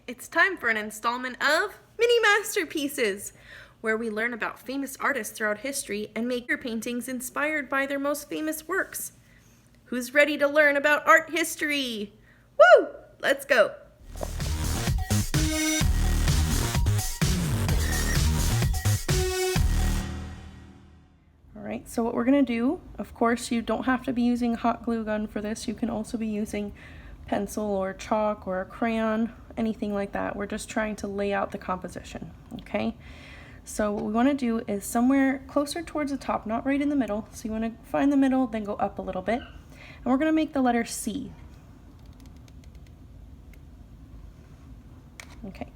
It's time for an installment of Mini Masterpieces, where we learn about famous artists throughout history and make your paintings inspired by their most famous works. Who's ready to learn about art history? Woo! Let's go! Alright, so what we're going to do, of course, you don't have to be using a hot glue gun for this. You can also be using pencil or chalk or a crayon, anything like that. We're just trying to lay out the composition, okay? So what we want to do is somewhere closer towards the top, not right in the middle. So you want to find the middle, then go up a little bit. And we're going to make the letter C. Okay.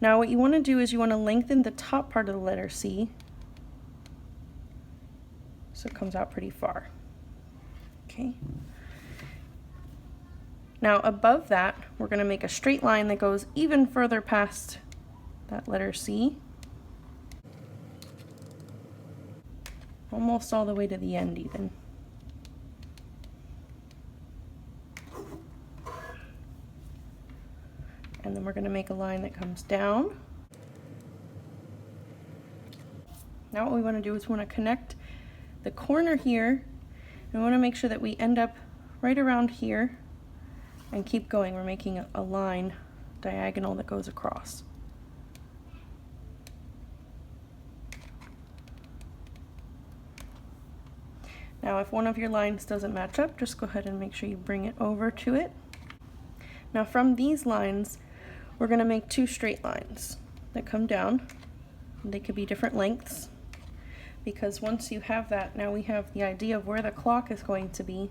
Now what you want to do is you want to lengthen the top part of the letter C so it comes out pretty far. Okay. Now above that, we're going to make a straight line that goes even further past that letter C. Almost all the way to the end even. And then we're going to make a line that comes down. Now what we want to do is we want to connect the corner here, and we want to make sure that we end up right around here and keep going. We're making a line diagonal that goes across. Now if one of your lines doesn't match up, just go ahead and make sure you bring it over to it. Now from these lines, we're going to make two straight lines that come down. They could be different lengths, because once you have that, now we have the idea of where the clock is going to be,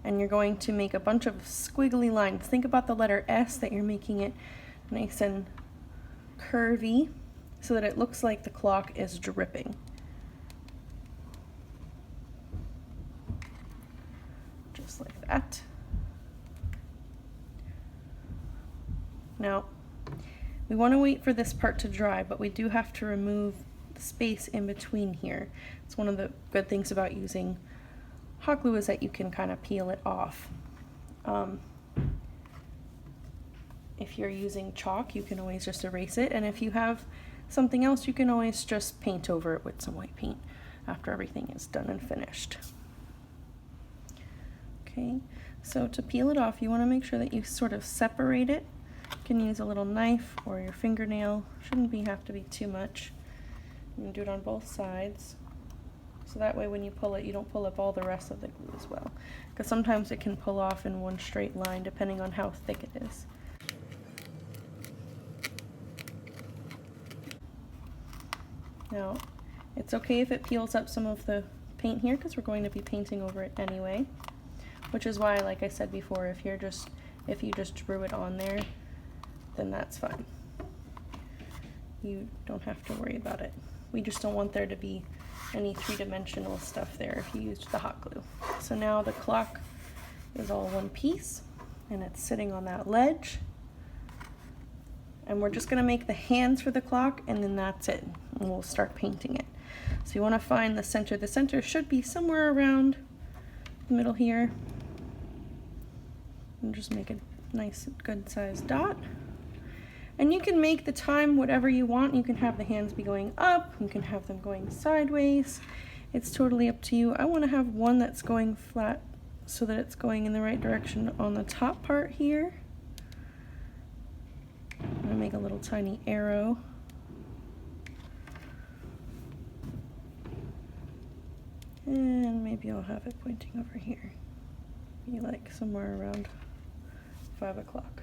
and you're going to make a bunch of squiggly lines. Think about the letter S, that you're making it nice and curvy so that it looks like the clock is dripping. Just like that. Now, we want to wait for this part to dry, but we do have to remove the space in between here. It's one of the good things about using hot glue is that you can kind of peel it off. If you're using chalk, you can always just erase it, and if you have something else, you can always just paint over it with some white paint after everything is done and finished. Okay, so to peel it off, you want to make sure that you sort of separate it. You can use a little knife or your fingernail. Shouldn't have to be too much. You can do it on both sides. So that way when you pull it, you don't pull up all the rest of the glue as well. Because sometimes it can pull off in one straight line depending on how thick it is. Now, it's okay if it peels up some of the paint here because we're going to be painting over it anyway. Which is why, like I said before, if you just drew it on there, then that's fine. You don't have to worry about it. We just don't want there to be any three-dimensional stuff there if you used the hot glue. So now the clock is all one piece and it's sitting on that ledge. And we're just going to make the hands for the clock, and then that's it. And we'll start painting it. So you want to find the center. The center should be somewhere around the middle here. And just make a nice good sized dot. And you can make the time whatever you want. You can have the hands be going up, you can have them going sideways. It's totally up to you. I want to have one that's going flat so that it's going in the right direction on the top part here. I'm going to make a little tiny arrow. And maybe I'll have it pointing over here. Be like somewhere around 5 o'clock.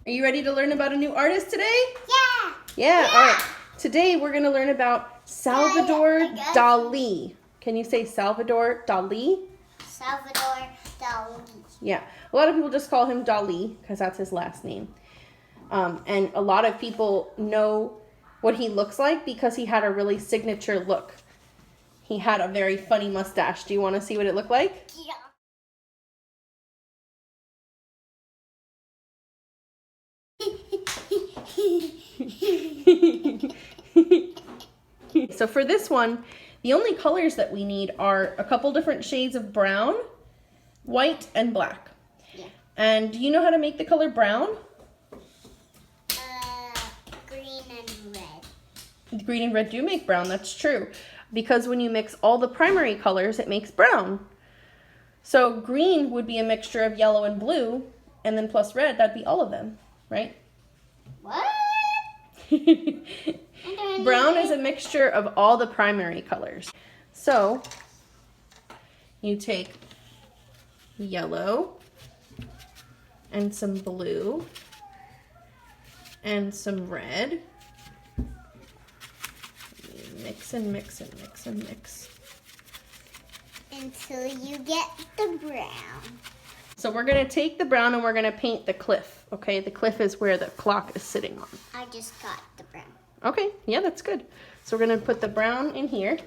Are you ready to learn about a new artist today? Yeah! Yeah, all right. Today we're going to learn about Salvador Dali. Can you say Salvador Dali? Salvador Dali. Yeah, a lot of people just call him Dali because that's his last name. And a lot of people know what he looks like because he had a really signature look. He had a very funny mustache. Do you want to see what it looked like? Yeah. So for this one, the only colors that we need are a couple different shades of brown, white, and black. Yeah. And do you know how to make the color brown? Green and red do make brown, that's true. Because when you mix all the primary colors, it makes brown. So green would be a mixture of yellow and blue, and then plus red, that'd be all of them, right? What? Brown is a mixture of all the primary colors. So you take yellow and some blue and some red. Mix and mix and mix and mix. Until you get the brown. So we're going to take the brown and we're going to paint the cliff, okay? The cliff is where the clock is sitting on. I just got the brown. Okay, yeah, that's good. So we're going to put the brown in here.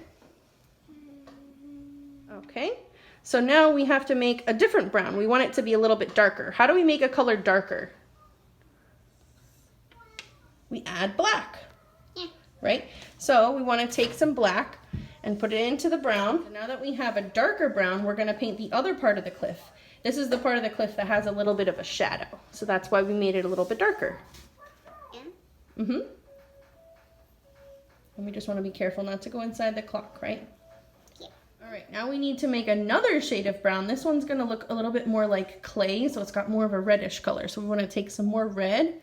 Okay, so now we have to make a different brown. We want it to be a little bit darker. How do we make a color darker? We add black. Yeah. Right? So we want to take some black and put it into the brown. So now that we have a darker brown, we're going to paint the other part of the cliff. This is the part of the cliff that has a little bit of a shadow. So that's why we made it a little bit darker. Yeah. Mm-hmm. And we just want to be careful not to go inside the clock, right? Yeah. All right, now we need to make another shade of brown. This one's going to look a little bit more like clay, so it's got more of a reddish color. So we want to take some more red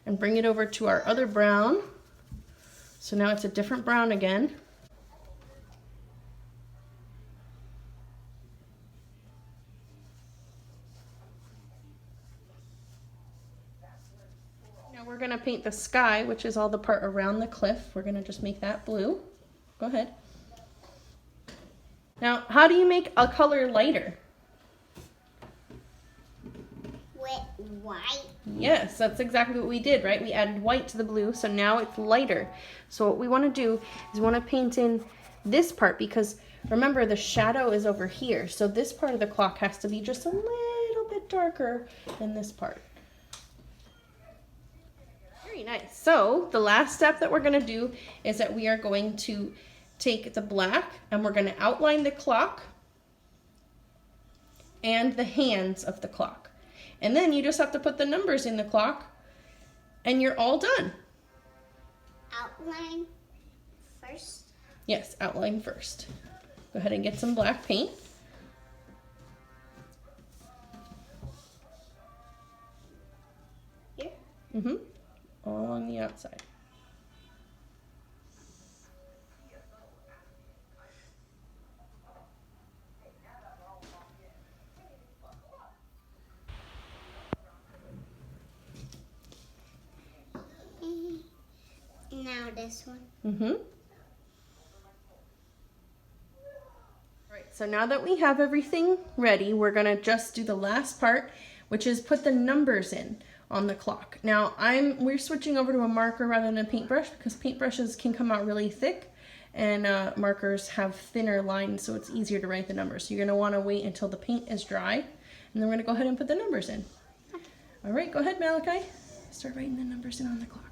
and bring it over to our other brown. So now it's a different brown again. Now we're going to paint the sky, which is all the part around the cliff. We're going to just make that blue. Go ahead. Now, how do you make a color lighter? With white. Yes, that's exactly what we did, right? We added white to the blue, so now it's lighter. So what we want to do is we want to paint in this part because remember the shadow is over here. So this part of the clock has to be just a little bit darker than this part. Very nice. So the last step that we're going to do is that we are going to take the black and we're going to outline the clock and the hands of the clock. And then you just have to put the numbers in the clock and you're all done. Outline first. Yes, outline first. Go ahead and get some black paint. Here? Mm-hmm. All on the outside. Now this one. Mm-hmm. Right, so now that we have everything ready, we're gonna just do the last part, which is put the numbers in on the clock. Now we're switching over to a marker rather than a paintbrush because paintbrushes can come out really thick and markers have thinner lines, so it's easier to write the numbers. So you're gonna wanna wait until the paint is dry, and then we're gonna go ahead and put the numbers in. All right, go ahead, Malachi. Start writing the numbers in on the clock.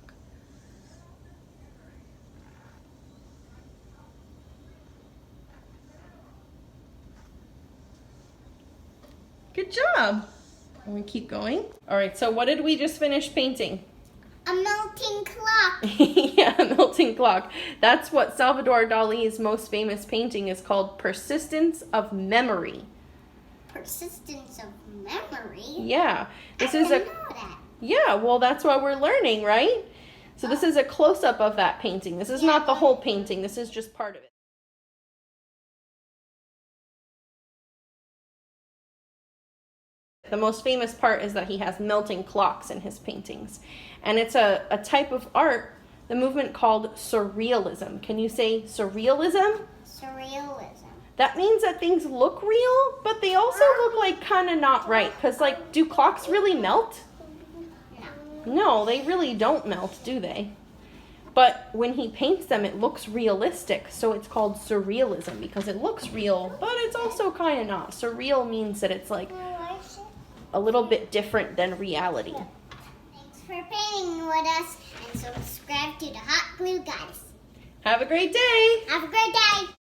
Good job. And we keep going. All right, so what did we just finish painting? A melting clock. Yeah, a melting clock. That's what Salvador Dali's most famous painting is called, Persistence of Memory. Persistence of memory? Yeah. This I is didn't know that. Yeah, well, that's what we're learning, right? So this is a close-up of that painting. This is not the whole painting. This is just part of it. The most famous part is that he has melting clocks in his paintings. And it's a type of art, the movement called surrealism. Can you say surrealism? Surrealism. That means that things look real, but they also look like kind of not right. Because, like, do clocks really melt? No, they really don't melt, do they? But when he paints them, it looks realistic. So it's called surrealism because it looks real, but it's also kind of not. Surreal means that it's like a little bit different than reality. Thanks for painting with us and subscribe to the Hot Glue Guys. Have a great day. Have a great day.